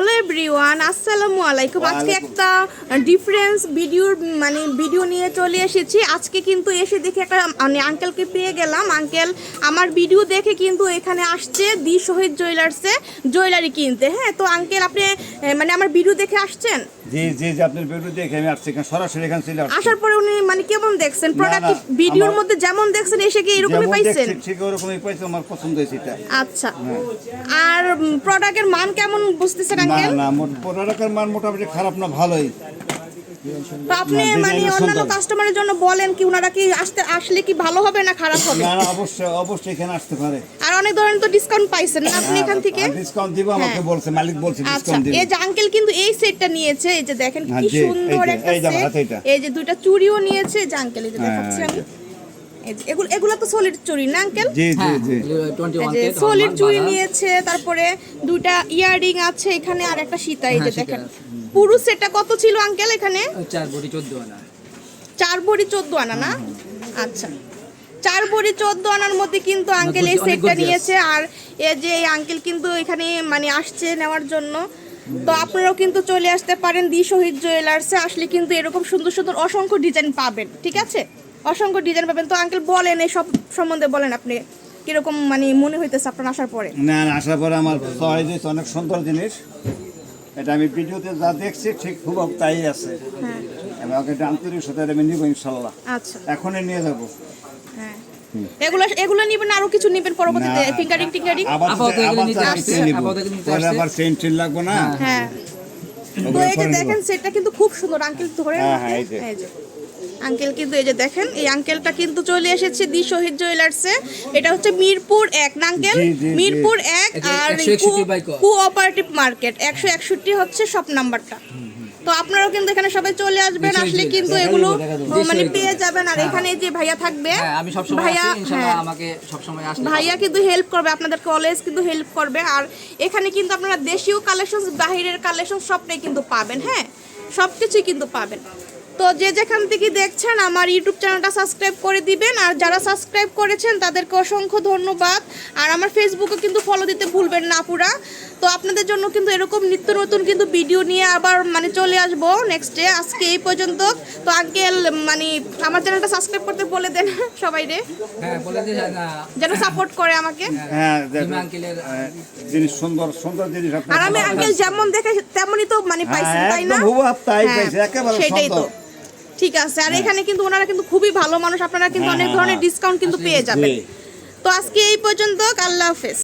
Hello everyone, আসসালামু আলাইকুম। আজকে একটা ডিফারেন্স ভিডিও নিয়ে চলে এসেছি। আজকে কিন্তু এসে দেখে একটা আঙ্কেলকে পেয়ে গেলাম। আঙ্কেল আমার ভিডিও দেখে কিন্তু এখানে আসছে দি শহীদ জুয়েলার্সে জুয়েলারি কিনতে। হ্যাঁ, তো আঙ্কেল আপনি আমার ভিডিও দেখে আসছেন? জি জি জি, আপনার ভিডিও দেখে আমি আসছি, সরাসরি এখানে চলে আসছি। আসার পরে উনি কেমন দেখছেন প্রোডাক্ট? ভিডিওর মধ্যে যেমন দেখছেন এসে কি এরকমই পাইছেন? ঠিক ওরকমই পাইছি, আমার পছন্দ হয়েছে এটা। আচ্ছা, আর প্রোডাক্টের মান কেমন বুঝতেছেন আঙ্কেল? না না, প্রোডাক্টের মান মোটামুটি খারাপ না, ভালোই। তো আপনি অন্যান্য কাস্টমারের জন্য বলেন কি ওনারা কি আসলে কি ভালো হবে না খারাপ হবে? না না, অবশ্যই এখানে আসতে পারে। আর অনেক ধরনের তো ডিসকাউন্ট পাইছেন না আপনি এখান থেকে? ডিসকাউন্ট দিব, আমাকে বলছে, মালিক বলছে ডিসকাউন্ট দিব। এই যে আঙ্কেল কিন্তু এই সেটটা নিয়েছে, এই যে দেখেন কি সুন্দর একটা সেট। এই যে দুইটা চুড়িও নিয়েছে, যে আঙ্কেল এই যে দেখাচ্ছি আমি। এগুলো তো সলিড চুড়ি না আঙ্কেল? জি জি জি, সলিড চুড়ি নিয়েছে। তারপরে দুইটা ইয়াররিং আছে এখানে, আর একটা সীতা। এই যে দেখেন পুরো সেটটা কত ছিল আঙ্কেল এখানে? 4 ভরি 14 আনা। 4 ভরি 14 আনা না? আচ্ছা, 4 ভরি 14 আনার মধ্যে কিন্তু আঙ্কেল এই সেটটা নিয়েছে। আর এই যে এই আঙ্কেল কিন্তু এখানে আসছে নেওয়ার জন্য। তো আপনারাও কিন্তু চলে আসতে পারেন দি শহীদ জুয়েলার্সে। আসলে কিন্তু এরকম সুন্দর সুন্দর অসংখ্য ডিজাইন পাবেন, ঠিক আছে? অসংখ্য ডিজাইন পাবেন। তো আঙ্কেল বলেন এই সব সম্বন্ধে, বলেন আপনি কিরকম মনে হইতেছে আপনার আসার পরে? না না, আসার পরে আমার চয়েস হয়েছে অনেক সুন্দর জিনিস। এটা আমি ভিডিওতে যা দেখছি ঠিক খুব তাই আছে। হ্যাঁ, আমাকে এটা আন্তরিক সাথে আমি নিব ইনশাল্লাহ। আচ্ছা, এখনই নিয়ে যাব। হ্যাঁ, এগুলো নিবেন, আরো কিছু নিবেন পরবর্তীতে? ফিঙ্গারিং টিঙ্গারিং আবার সেন্ট লাগবে না। হ্যাঁ, তো এই যে দেখেন সেটটা কিন্তু খুব সুন্দর। আঙ্কেল ধরে এই যে আঙ্কেল কিন্তু এই যে দেখেন, এই আঙ্কেলটা কিন্তু চলে এসেছে দি শহীদ জুয়েলার্সে। এটা হচ্ছে মিরপুর 1 না আঙ্কেল? মিরপুর 1 আর কোঅপারেটিভ মার্কেট 161 হচ্ছে শপ নাম্বারটা। তো আপনারাও কিন্তু এখানে সবাই চলে আসবেন, আসলে কিন্তু এগুলো পেয়ে যাবেন। আর এখানে যে ভাইয়া থাকবে, আমি সব সময় আছি, ইনশাআল্লাহ আমাকে সব সময় আসতে ভাইয়া কিন্তু হেল্প করবে, আপনাদেরকে অলওয়েজ কিন্তু হেল্প করবে। আর এখানে কিন্তু আপনারা দেশীয় কালেকশন, বাহিরের কালেকশন সবটাই কিন্তু পাবেন। হ্যাঁ, সবকিছুই কিন্তু পাবেন। তো যে যেখান থেকে দেখছেন আমার ইউটিউব চ্যানেলটা সাবস্ক্রাইব করে দিবেন। আর যারা সাবস্ক্রাইব করেছেন তাদেরকে অসংখ্য ধন্যবাদ। আর আমার ফেসবুকে কিন্তু ফলো দিতে ভুলবেন না পুরা। তো আপনাদের জন্য কিন্তু এরকম নিত্য নতুন কিন্তু ভিডিও নিয়ে আবার চলে আসবো নেক্সট ডে। আজকে এই পর্যন্ত। তো আঙ্কেল আমার চ্যানেলটা সাবস্ক্রাইব করতে বলে দেন সবাই রে। হ্যাঁ, বলে দিন যেন সাপোর্ট করে আমাকে। হ্যাঁ, আঙ্কেলের জিনিস সুন্দর সুন্দর জিনিস। আর আমি আঙ্কেল যেমন দেখে তেমনই তো পাইছেন, তাই না? তাই পাইছে, একেবারে সেটাই তো, ঠিক আছে। আর এখানে কিন্তু ওনারা কিন্তু খুবই ভালো মানুষ, আপনারা কিন্তু অনেক ধরনের ডিসকাউন্ট কিন্তু পেয়ে যাবেন। তো আজকে এই পর্যন্ত, আল্লাহ হাফেজ।